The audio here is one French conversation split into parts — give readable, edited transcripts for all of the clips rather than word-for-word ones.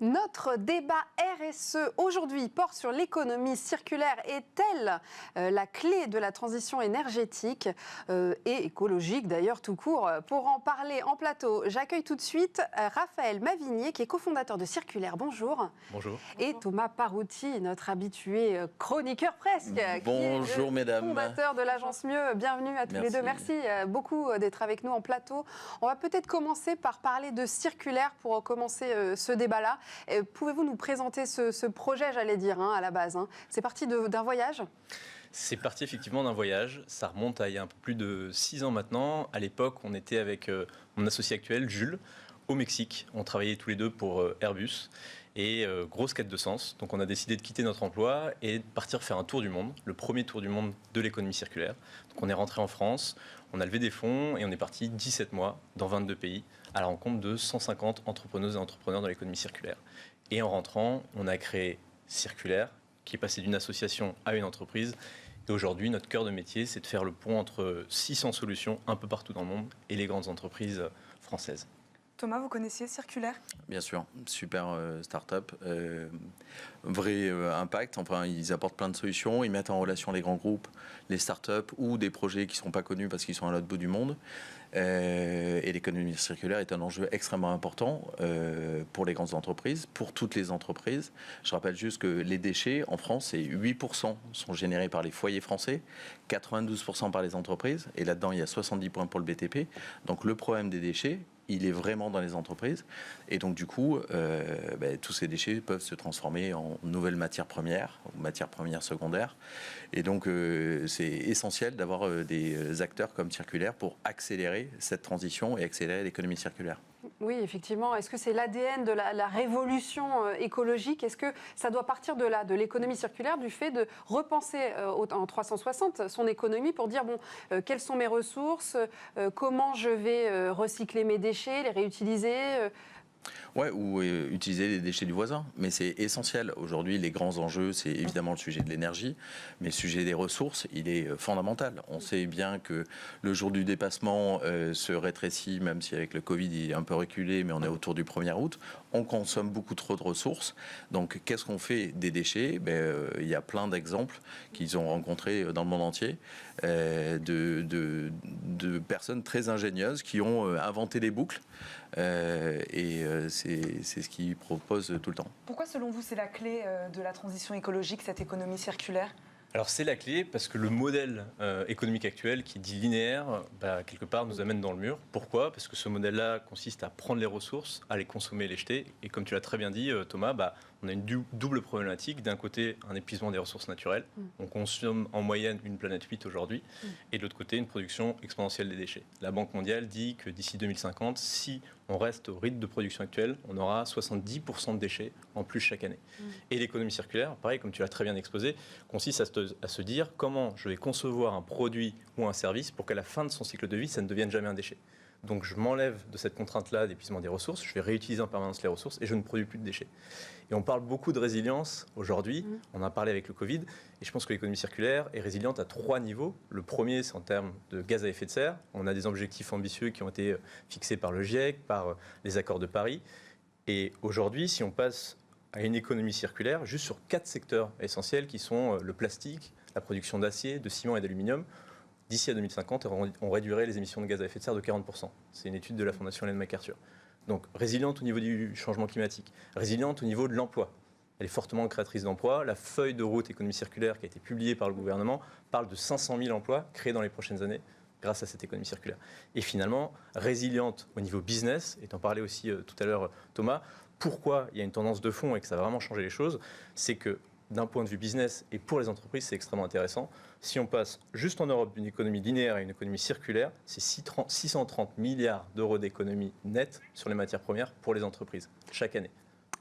Notre débat RSE aujourd'hui porte sur l'économie circulaire. Est-elle la clé de la transition énergétique et écologique d'ailleurs tout court? Pour en parler en plateau, j'accueille tout de suite Raphaël Mavigné qui est cofondateur de Circulaire. Bonjour. Bonjour. Et Thomas Parouti, notre habitué chroniqueur presque. Bonjour mesdames. Fondateur de l'agence Mieux. Bienvenue à tous les deux. Merci beaucoup d'être avec nous en plateau. On va peut-être commencer par parler de Circulaire pour commencer ce débat-là. Pouvez-vous nous présenter ce projet, j'allais dire, à la base? C'est parti d'un voyage? C'est parti effectivement d'un voyage. Ça remonte à il y a un peu plus de 6 ans maintenant. À l'époque, on était avec mon associé actuel, Jules, au Mexique. On travaillait tous les deux pour Airbus. Et grosse quête de sens. Donc on a décidé de quitter notre emploi et de partir faire un tour du monde, le premier tour du monde de l'économie circulaire. Donc on est rentré en France, on a levé des fonds et on est parti 17 mois dans 22 pays à la rencontre de 150 entrepreneuses et entrepreneurs dans l'économie circulaire. Et en rentrant, on a créé Circulaire, qui est passé d'une association à une entreprise. Et aujourd'hui, notre cœur de métier, c'est de faire le pont entre 600 solutions un peu partout dans le monde et les grandes entreprises françaises. Thomas, vous connaissiez Circulaire? Bien sûr, super start-up, vrai impact. Enfin, ils apportent plein de solutions, ils mettent en relation les grands groupes, les start-up ou des projets qui ne sont pas connus parce qu'ils sont à l'autre bout du monde. Et l'économie circulaire est un enjeu extrêmement important pour les grandes entreprises, pour toutes les entreprises. Je rappelle juste que les déchets en France, c'est 8% sont générés par les foyers français, 92% par les entreprises, et là-dedans il y a 70 points pour le BTP. Donc le problème des déchets, il est vraiment dans les entreprises. Et donc, du coup, tous ces déchets peuvent se transformer en nouvelles matières premières, ou matières premières secondaires. Et donc, c'est essentiel d'avoir des acteurs comme Circulaire pour accélérer cette transition et accélérer l'économie circulaire. Oui, effectivement. Est-ce que c'est l'ADN de la révolution écologique? Est-ce que ça doit partir de là, de l'économie circulaire, du fait de repenser en 360 son économie pour dire, quelles sont mes ressources, comment je vais recycler mes déchets, les réutiliser Ouais, ou utiliser les déchets du voisin. Mais c'est essentiel. Aujourd'hui, les grands enjeux, c'est évidemment le sujet de l'énergie, mais le sujet des ressources, il est fondamental. On sait bien que le jour du dépassement se rétrécit, même si avec le Covid, il est un peu reculé, mais on est autour du 1er août. On consomme beaucoup trop de ressources. Donc, qu'est-ce qu'on fait des déchets? Il y a plein d'exemples qu'ils ont rencontrés dans le monde entier de personnes très ingénieuses qui ont inventé des boucles. C'est ce qu'ils proposent tout le temps. Pourquoi, selon vous, c'est la clé de la transition écologique, cette économie circulaire? Alors c'est la clé parce que le modèle économique actuel qui dit linéaire, quelque part nous amène dans le mur. Pourquoi? Parce que ce modèle-là consiste à prendre les ressources, à les consommer et les jeter. Et comme tu l'as très bien dit, Thomas, on a une double problématique. D'un côté, un épuisement des ressources naturelles. On consomme en moyenne une planète 8 aujourd'hui. Et de l'autre côté, une production exponentielle des déchets. La Banque mondiale dit que d'ici 2050, si on reste au rythme de production actuel, on aura 70% de déchets en plus chaque année. Et l'économie circulaire, pareil, comme tu l'as très bien exposé, consiste à se dire comment je vais concevoir un produit ou un service pour qu'à la fin de son cycle de vie, ça ne devienne jamais un déchet. Donc je m'enlève de cette contrainte-là d'épuisement des ressources, je vais réutiliser en permanence les ressources et je ne produis plus de déchets. Et on parle beaucoup de résilience aujourd'hui, on en a parlé avec le Covid, et je pense que l'économie circulaire est résiliente à 3 niveaux. Le premier, c'est en termes de gaz à effet de serre. On a des objectifs ambitieux qui ont été fixés par le GIEC, par les accords de Paris. Et aujourd'hui, si on passe à une économie circulaire, juste sur 4 secteurs essentiels qui sont le plastique, la production d'acier, de ciment et d'aluminium, d'ici à 2050, on réduirait les émissions de gaz à effet de serre de 40%. C'est une étude de la Fondation Ellen MacArthur. Donc résiliente au niveau du changement climatique, résiliente au niveau de l'emploi. Elle est fortement créatrice d'emplois. La feuille de route économie circulaire qui a été publiée par le gouvernement parle de 500 000 emplois créés dans les prochaines années grâce à cette économie circulaire. Et finalement, résiliente au niveau business, et t'en parlais aussi tout à l'heure Thomas, pourquoi il y a une tendance de fond et que ça va vraiment changer les choses, c'est que d'un point de vue business et pour les entreprises, c'est extrêmement intéressant. Si on passe juste en Europe d'une économie linéaire à une économie circulaire, c'est 630 milliards d'euros d'économie nette sur les matières premières pour les entreprises chaque année.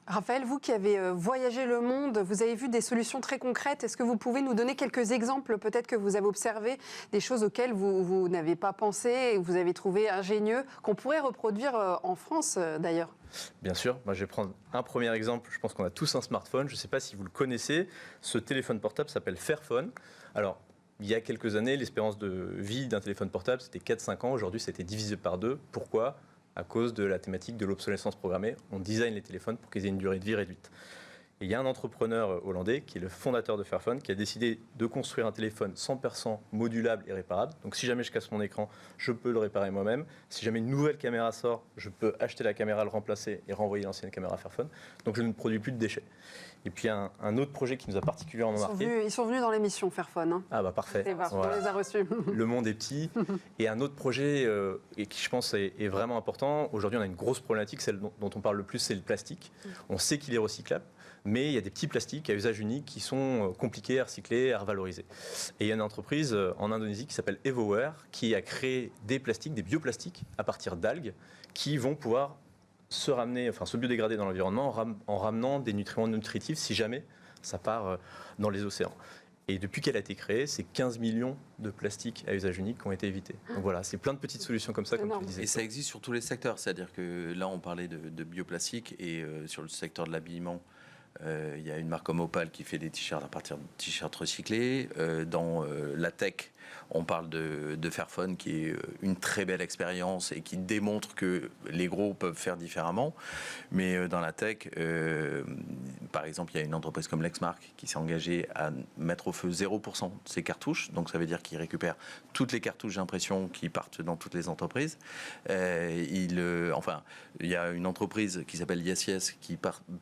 Raphaël, vous qui avez voyagé le monde, vous avez vu des solutions très concrètes. Est-ce que vous pouvez nous donner quelques exemples, peut-être que vous avez observé, des choses auxquelles vous n'avez pas pensé et que vous avez trouvé ingénieux, qu'on pourrait reproduire en France d'ailleurs? Bien sûr, moi je vais prendre un premier exemple. Je pense qu'on a tous un smartphone. Je ne sais pas si vous le connaissez. Ce téléphone portable s'appelle Fairphone. Alors, il y a quelques années, l'espérance de vie d'un téléphone portable, c'était 4-5 ans. Aujourd'hui, ça a été divisé par 2. Pourquoi ? à cause de la thématique de l'obsolescence programmée. On design les téléphones pour qu'ils aient une durée de vie réduite. Et il y a un entrepreneur hollandais qui est le fondateur de Fairphone qui a décidé de construire un téléphone 100% modulable et réparable. Donc si jamais je casse mon écran, je peux le réparer moi-même. Si jamais une nouvelle caméra sort, je peux acheter la caméra, le remplacer et renvoyer l'ancienne caméra Fairphone. Donc je ne produis plus de déchets. Et puis un autre projet qui nous a particulièrement marqué. Ils sont venus dans l'émission Fairphone. Hein. Ah bah parfait. On les a reçus. Le monde est petit. Et un autre projet et qui je pense est vraiment important. Aujourd'hui on a une grosse problématique, celle dont on parle le plus, c'est le plastique. On sait qu'il est recyclable. Mais il y a des petits plastiques à usage unique qui sont compliqués à recycler, à revaloriser. Et il y a une entreprise en Indonésie qui s'appelle Evoware qui a créé des plastiques, des bioplastiques à partir d'algues qui vont pouvoir se biodégrader dans l'environnement en ramenant des nutriments nutritifs si jamais ça part dans les océans. Et depuis qu'elle a été créée, c'est 15 millions de plastiques à usage unique qui ont été évités. Donc voilà, c'est plein de petites solutions comme ça, comme tu le disais. Et ça existe sur tous les secteurs. C'est-à-dire que là, on parlait de bioplastique et sur le secteur de l'habillement, il y a une marque comme Opal qui fait des t-shirts à partir de t-shirts recyclés. Dans la tech, on parle de Fairphone qui est une très belle expérience et qui démontre que les gros peuvent faire différemment. Mais dans la tech, par exemple, il y a une entreprise comme Lexmark qui s'est engagée à mettre au feu 0% de ses cartouches. Donc ça veut dire qu'ils récupèrent toutes les cartouches d'impression qui partent dans toutes les entreprises. Il y a une entreprise qui s'appelle YesYes qui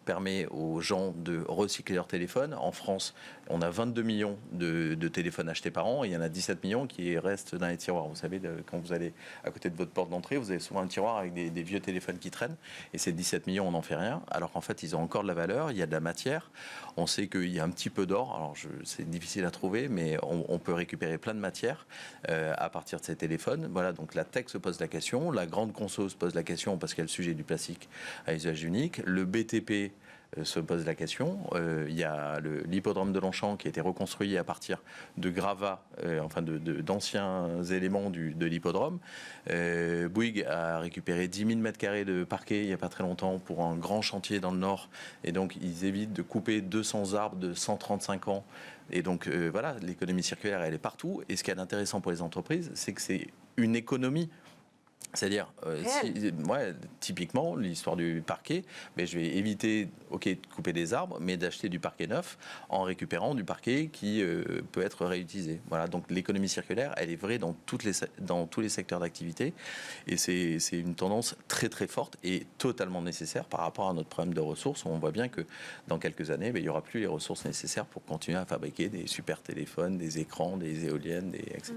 permet aux gens de recycler leur téléphone. En France, on a 22 millions de téléphones achetés par an et il y en a 17 millions qui restent dans les tiroirs. Vous savez, quand vous allez à côté de votre porte d'entrée, vous avez souvent un tiroir avec des vieux téléphones qui traînent et ces 17 millions, on n'en fait rien. Alors qu'en fait, ils ont encore de la valeur, il y a de la matière. On sait qu'il y a un petit peu d'or. Alors, c'est difficile à trouver, mais on peut récupérer plein de matière à partir de ces téléphones. Voilà, donc la tech se pose la question. La grande conso se pose la question parce qu'il y a le sujet du plastique à usage unique. Le BTP se pose la question. Il y a l'hippodrome de Longchamp qui a été reconstruit à partir de gravats, d'anciens éléments de l'hippodrome. Bouygues a récupéré 10 000 mètres carrés de parquet il n'y a pas très longtemps pour un grand chantier dans le Nord. Et donc, ils évitent de couper 200 arbres de 135 ans. Et donc, voilà, l'économie circulaire, elle est partout. Et ce qui est intéressant pour les entreprises, c'est que c'est une économie. C'est-à-dire, typiquement, l'histoire du parquet, je vais éviter de couper des arbres, mais d'acheter du parquet neuf en récupérant du parquet qui peut être réutilisé. Voilà, donc l'économie circulaire, elle est vraie dans tous les secteurs d'activité et c'est une tendance très très forte et totalement nécessaire par rapport à notre problème de ressources où on voit bien que dans quelques années, il n'y aura plus les ressources nécessaires pour continuer à fabriquer des super téléphones, des écrans, des éoliennes, etc.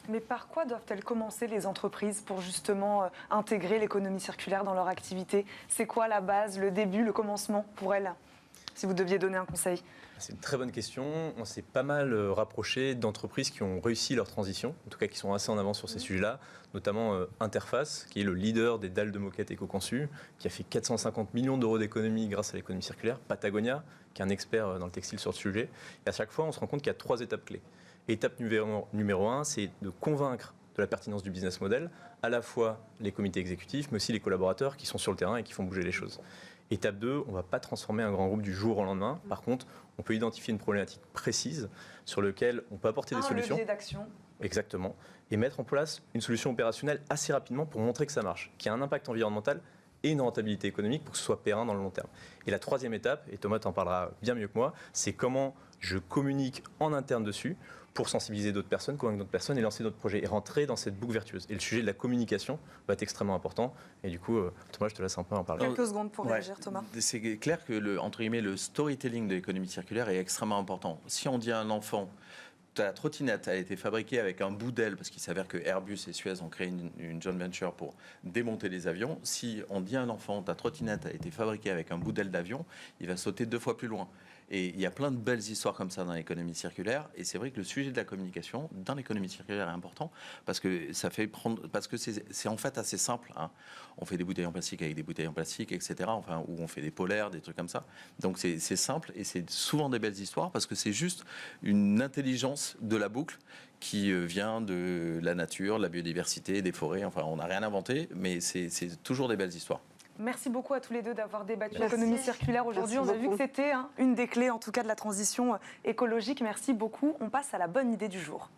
Mais par quoi doivent-elles commencer les entreprises pour justement intégrer l'économie circulaire dans leur activité? C'est quoi la base, le début, le commencement pour elles, si vous deviez donner un conseil? C'est une très bonne question. On s'est pas mal rapproché d'entreprises qui ont réussi leur transition, en tout cas qui sont assez en avance sur ces sujets-là, notamment Interface, qui est le leader des dalles de moquette éco-conçues, qui a fait 450 millions d'euros d'économies grâce à l'économie circulaire, Patagonia, qui est un expert dans le textile sur ce sujet. Et à chaque fois, on se rend compte qu'il y a 3 étapes clés. Étape numéro 1, c'est de convaincre de la pertinence du business model, à la fois les comités exécutifs, mais aussi les collaborateurs qui sont sur le terrain et qui font bouger les choses. Étape 2, on ne va pas transformer un grand groupe du jour au lendemain. Par contre, on peut identifier une problématique précise sur laquelle on peut apporter des solutions. Un levier d'action. Exactement. Et mettre en place une solution opérationnelle assez rapidement pour montrer que ça marche, qu'il y a un impact environnemental et une rentabilité économique pour que ce soit périn dans le long terme. Et la 3e étape, et Thomas t'en parlera bien mieux que moi, c'est comment je communique en interne dessus pour sensibiliser d'autres personnes, convaincre d'autres personnes et lancer d'autres projets et rentrer dans cette boucle vertueuse. Et le sujet de la communication va être extrêmement important. Et du coup, Thomas, je te laisse un peu en parler. Quelques secondes pour réagir, Thomas. C'est clair que entre guillemets, le storytelling de l'économie circulaire est extrêmement important. Si on dit à un enfant, ta trottinette a été fabriquée avec un bout d'aile, parce qu'il s'avère que Airbus et Suez ont créé une joint venture pour démonter les avions. Si on dit à un enfant, ta trottinette a été fabriquée avec un bout d'aile d'avion, il va sauter 2 fois plus loin. Et il y a plein de belles histoires comme ça dans l'économie circulaire. Et c'est vrai que le sujet de la communication dans l'économie circulaire est important parce que c'est en fait assez simple. Hein. On fait des bouteilles en plastique avec des bouteilles en plastique, etc. Enfin, ou on fait des polaires, des trucs comme ça. Donc c'est simple et c'est souvent des belles histoires parce que c'est juste une intelligence de la boucle qui vient de la nature, la biodiversité, des forêts. Enfin, on n'a rien inventé, mais c'est toujours des belles histoires. Merci beaucoup à tous les deux d'avoir débattu l'économie circulaire aujourd'hui. On a vu que c'était une des clés, en tout cas, de la transition écologique. Merci beaucoup. On passe à la bonne idée du jour.